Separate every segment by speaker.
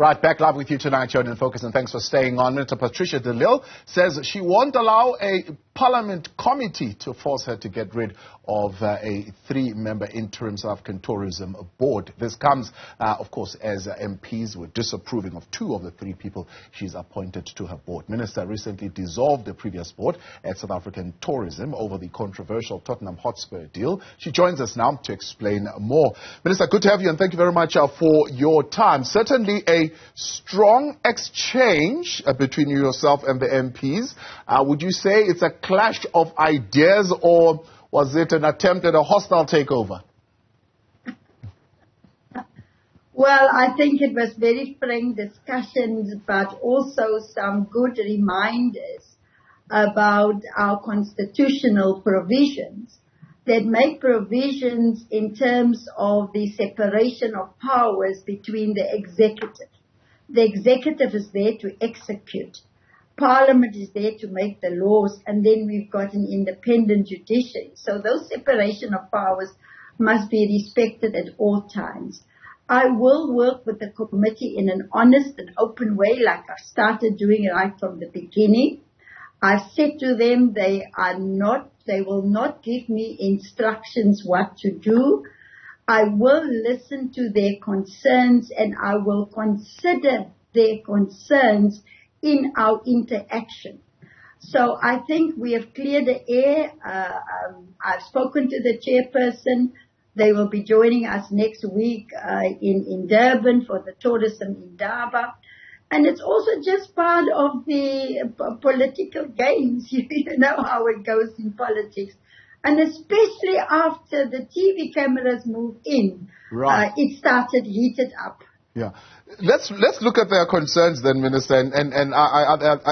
Speaker 1: Right, back live with you tonight, Joan in Focus, and thanks for staying on. Minister Patricia de Lille says she won't allow a Parliament committee to force her to get rid of a 3-member interim South African tourism board. This comes, of course, as MPs were disapproving of 2 of the 3 people she's appointed to her board. Minister recently dissolved the previous board at South African Tourism over the controversial Tottenham Hotspur deal. She joins us now to explain more. Minister, good to have you, and thank you very much for your time. Certainly a strong exchange between yourself and the MPs. Would you say it's a clash of ideas, or was it an attempt at a hostile takeover?
Speaker 2: Well, I think it was very frank discussions, but also some good reminders about our constitutional provisions that make provisions in terms of the separation of powers between the executive. The executive is there to execute. Parliament is there to make the laws, and then we've got an independent judiciary. So those separation of powers must be respected at all times. I will work with the committee in an honest and open way, like I've started doing right from the beginning. I've said to them they will not give me instructions what to do. I will listen to their concerns, and I will consider their concerns in our interaction. So I think we have cleared the air. I've spoken to the chairperson. They will be joining us next week in Durban for the tourism Indaba. And it's also just part of the political games. You know how it goes in politics. And especially after the TV cameras moved in, right. It started heated up.
Speaker 1: Yeah. Let's look at their concerns then, Minister, and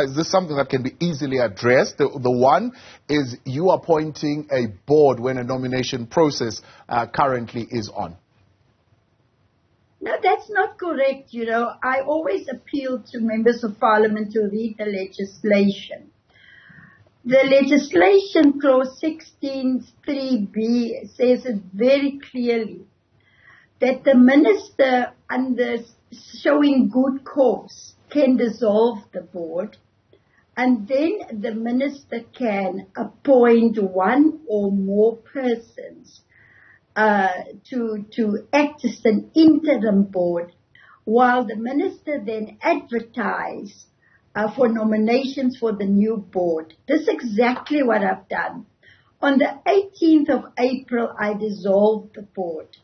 Speaker 1: is this something that can be easily addressed? The one is you appointing a board when a nomination process currently is on.
Speaker 2: No, that's not correct. You know, I always appeal to members of Parliament to read the legislation. The legislation, clause 16(3)(b), says it very clearly that the minister, under showing good cause, can dissolve the board, and then the minister can appoint 1 or more persons to act as an interim board, while the minister then advertises for nominations for the new board. This is exactly what I've done. On the 18th of April, I dissolved the board.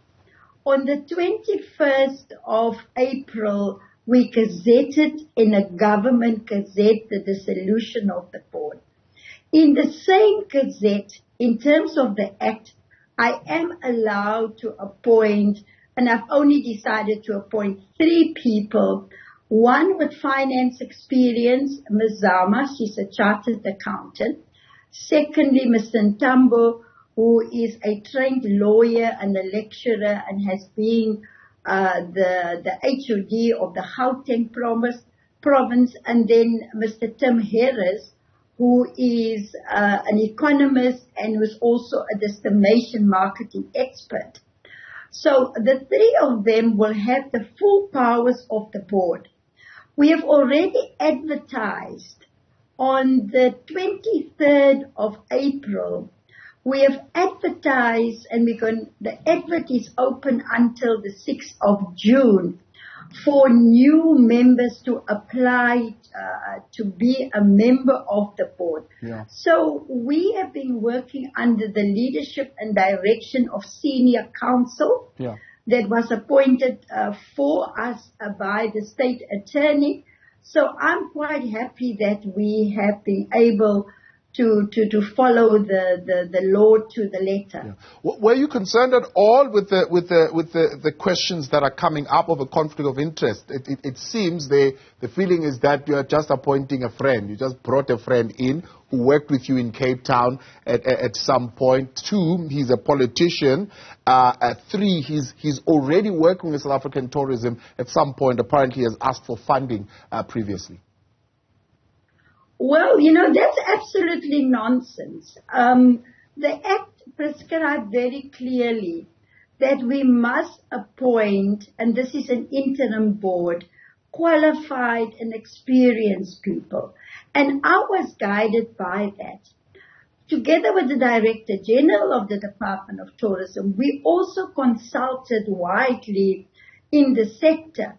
Speaker 2: On the 21st of April, we gazetted in a government gazette the dissolution of the board. In the same gazette, in terms of the act, I am allowed to appoint, and I've only decided to appoint 3 people. 1 with finance experience, Ms. Zama, she's a chartered accountant. Secondly, Mr. Tumble, who is a trained lawyer and a lecturer and has been the HOD of the Gauteng province. And then Mr. Tim Harris, who is an economist and was also a destination marketing expert. So the 3 of them will have the full powers of the board. We have already advertised on the 23rd of April. We have advertised, and the advert is open until the 6th of June for new members to apply to be a member of the board. Yeah. So we have been working under the leadership and direction of senior counsel. Yeah. That was appointed for us by the state attorney. So I'm quite happy that we have been able to follow the law to the letter.
Speaker 1: Yeah. Were you concerned at all with the questions that are coming up of a conflict of interest? It seems the feeling is that you are just appointing a friend. You just brought a friend in who worked with you in Cape Town at some point. 2, he's a politician. 3, he's already working with South African tourism at some point. Apparently, he has asked for funding previously.
Speaker 2: Well, you know, that's absolutely nonsense. The Act prescribes very clearly that we must appoint, and this is an interim board, qualified and experienced people. And I was guided by that. Together with the Director General of the Department of Tourism, we also consulted widely in the sector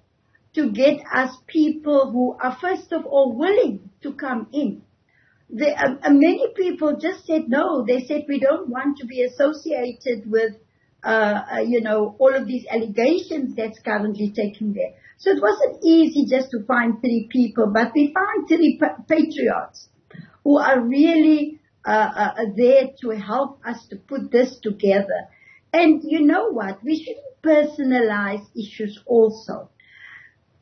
Speaker 2: to get us people who are, first of all, willing to come in. Many people just said no. They said, we don't want to be associated with, all of these allegations that's currently taking there. So it wasn't easy just to find 3 people, but we found 3 patriots who are really there to help us to put this together. And you know what? We shouldn't personalize issues also.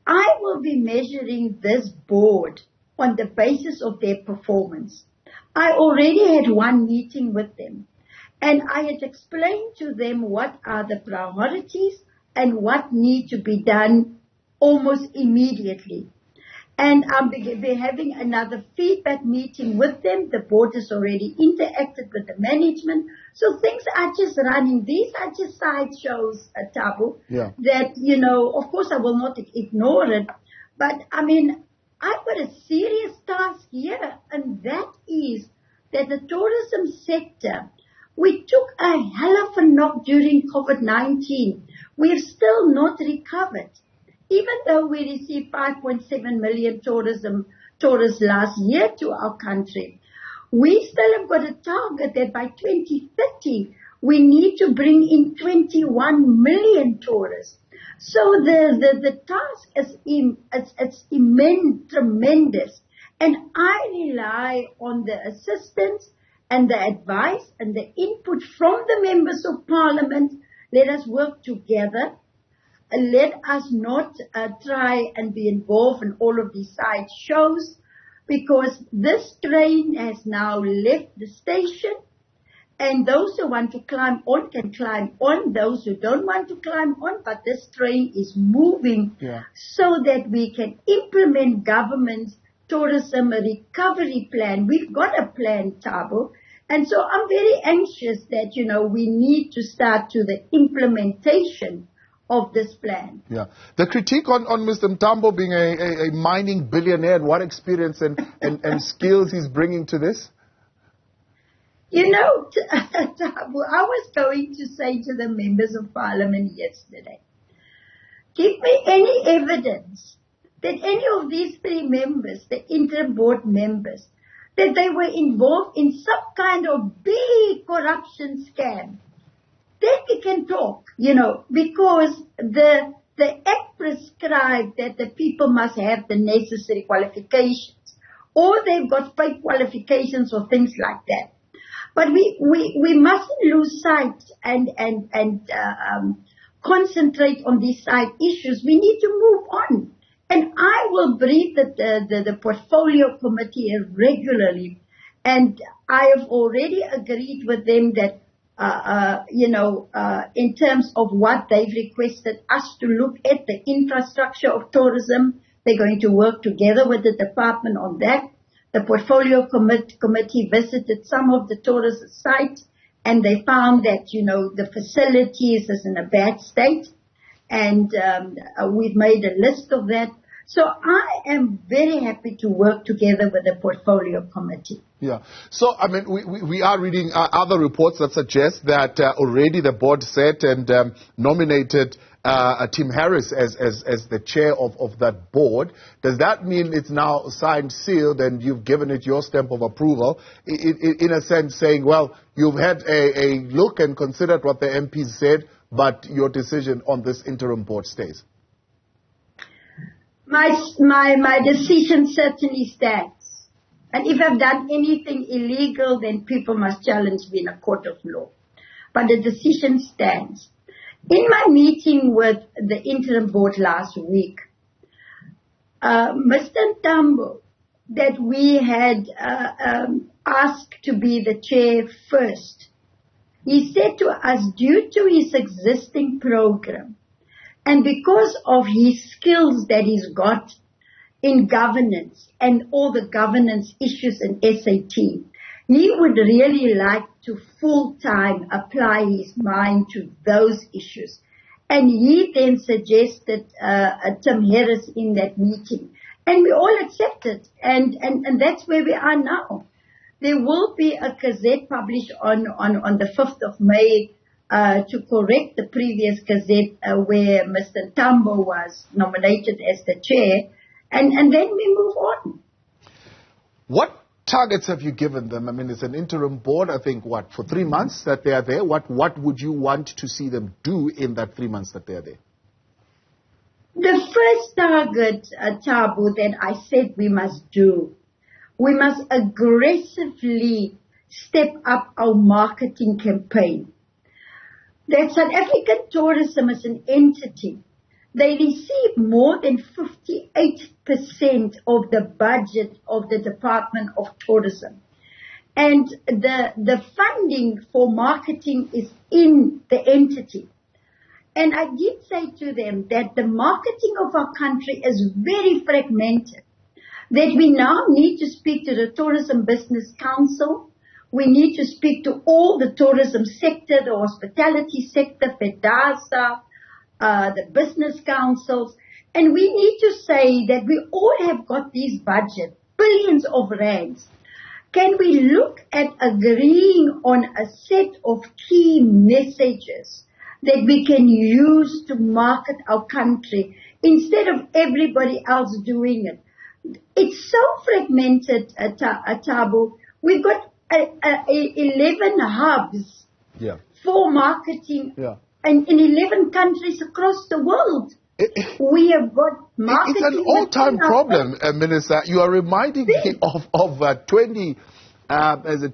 Speaker 2: I will be measuring this board on the basis of their performance. I already had one meeting with them, and I had explained to them what are the priorities and what need to be done almost immediately. And I'll be having another feedback meeting with them. The board has already interacted with the management. So things are just running. These are just sideshows, Tabu, that, of course I will not ignore it. But, I mean, I've got a serious task here, and that is that the tourism sector, we took a hell of a knock during COVID-19. We've still not recovered. Even though we received 5.7 million tourists last year to our country, we still have got a target that by 2030, we need to bring in 21 million tourists. So the task is immense, tremendous. And I rely on the assistance and the advice and the input from the members of parliament. Let us work together. Let us not try and be involved in all of these side shows, because this train has now left the station, and those who want to climb on can climb on, those who don't want to climb on, but this train is moving so that we can implement government's tourism recovery plan. We've got a plan, Thabo, and so I'm very anxious that, we need to start to the implementation of this plan. Yeah.
Speaker 1: The critique on Mr. Tumble being a mining billionaire, and what experience and skills he's bringing to this?
Speaker 2: Tumble, I was going to say to the members of parliament yesterday, give me any evidence that any of these 3 members, the interim board members, that they were involved in some kind of big corruption scam. Then we can talk, because the act prescribed that the people must have the necessary qualifications, or they've got fake qualifications or things like that. But we mustn't lose sight and concentrate on these side issues. We need to move on. And I will brief the portfolio committee regularly, and I have already agreed with them that in terms of what they've requested us to look at, the infrastructure of tourism, they're going to work together with the department on that. The portfolio committee visited some of the tourist sites, and they found that, the facilities is in a bad state, and we've made a list of that. So I am very happy to work together with the portfolio committee.
Speaker 1: Yeah. So, I mean, we are reading other reports that suggest that already the board set and nominated Tim Harris as the chair of that board. Does that mean it's now signed, sealed, and you've given it your stamp of approval, in a sense saying, well, you've had a look and considered what the MPs said, but your decision on this interim board stays?
Speaker 2: My decision certainly stands. And if I've done anything illegal, then people must challenge me in a court of law. But the decision stands. In my meeting with the interim board last week, Mr. Tumble, that we had asked to be the chair first, he said to us, due to his existing program, and because of his skills that he's got in governance and all the governance issues in SAT, he would really like to full-time apply his mind to those issues. And he then suggested Tim Harris in that meeting. And we all accepted. And that's where we are now. There will be a gazette published on the 5th of May to correct the previous gazette where Mr. Tumble was nominated as the chair. And then we move on.
Speaker 1: What targets have you given them? I mean, it's an interim board, I think, for 3 months that they are there. What would you want to see them do in that 3 months that they are there?
Speaker 2: The first target, Tabu, that I said we must do, we must aggressively step up our marketing campaign. That South African tourism is an entity. They receive more than 58% of the budget of the Department of Tourism. And the funding for marketing is in the entity. And I did say to them that the marketing of our country is very fragmented, that we now need to speak to the Tourism Business Council. We need to speak to all the tourism sector, the hospitality sector, FEDASA, the business councils. And we need to say that we all have got these budgets, billions of rands. Can we look at agreeing on a set of key messages that we can use to market our country instead of everybody else doing it? It's so fragmented, Tabu. We've got 11 hubs for marketing in 11 countries across the world. We have got marketing.
Speaker 1: It's an all-time problem, Minister. You are reminding me of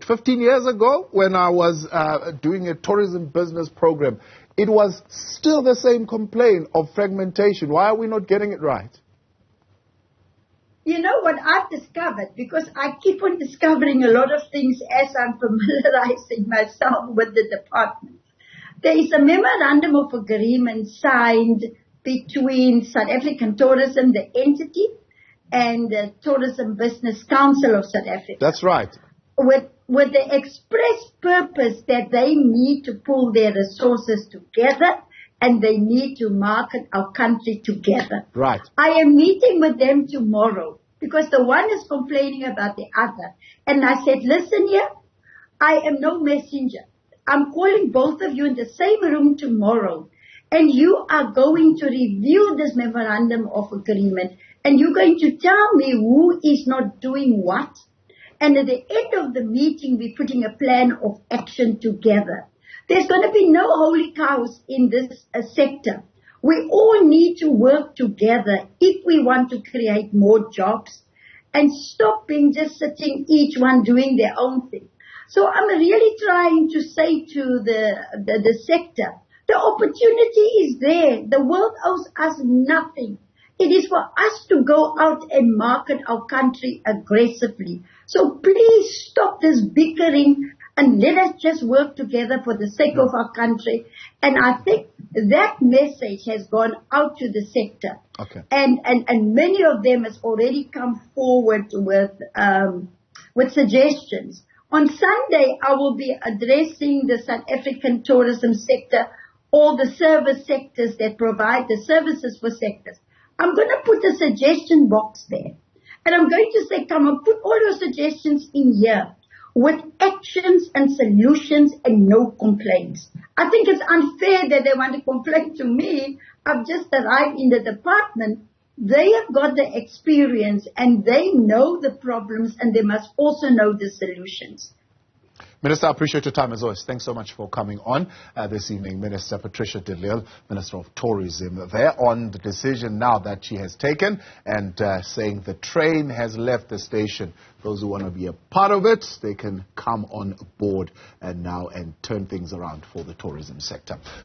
Speaker 1: 15 years ago when I was doing a tourism business program. It was still the same complaint of fragmentation. Why are we not getting it right?
Speaker 2: You know what I've discovered, because I keep on discovering a lot of things as I'm familiarizing myself with the department. There is a memorandum of agreement signed between South African Tourism, the entity, and the Tourism Business Council of South Africa.
Speaker 1: That's right.
Speaker 2: With the express purpose that they need to pull their resources together and they need to market our country together.
Speaker 1: Right.
Speaker 2: I am meeting with them tomorrow because the one is complaining about the other. And I said, listen here, I am no messenger. I'm calling both of you in the same room tomorrow. And you are going to review this memorandum of agreement. And you're going to tell me who is not doing what. And at the end of the meeting, we're putting a plan of action together. There's going to be no holy cows in this sector. We all need to work together if we want to create more jobs and stop being just sitting, each one doing their own thing. So I'm really trying to say to the sector, the opportunity is there. The world owes us nothing. It is for us to go out and market our country aggressively. So please stop this bickering and let us just work together for the sake of our country. And I think that message has gone out to the sector.
Speaker 1: Okay.
Speaker 2: And many of them has already come forward with suggestions. On Sunday, I will be addressing the South African tourism sector, all the service sectors that provide the services for sectors. I'm going to put a suggestion box there. And I'm going to say, come and put all your suggestions in here with actions and solutions and no complaints. I think it's unfair that they want to complain to me. I've just arrived in the department. They have got the experience and they know the problems and they must also know the solutions.
Speaker 1: Minister, I appreciate your time as always. Thanks so much for coming on this evening. Minister Patricia de Lille, Minister of Tourism, there on the decision now that she has taken and saying the train has left the station. Those who want to be a part of it, they can come on board and now and turn things around for the tourism sector.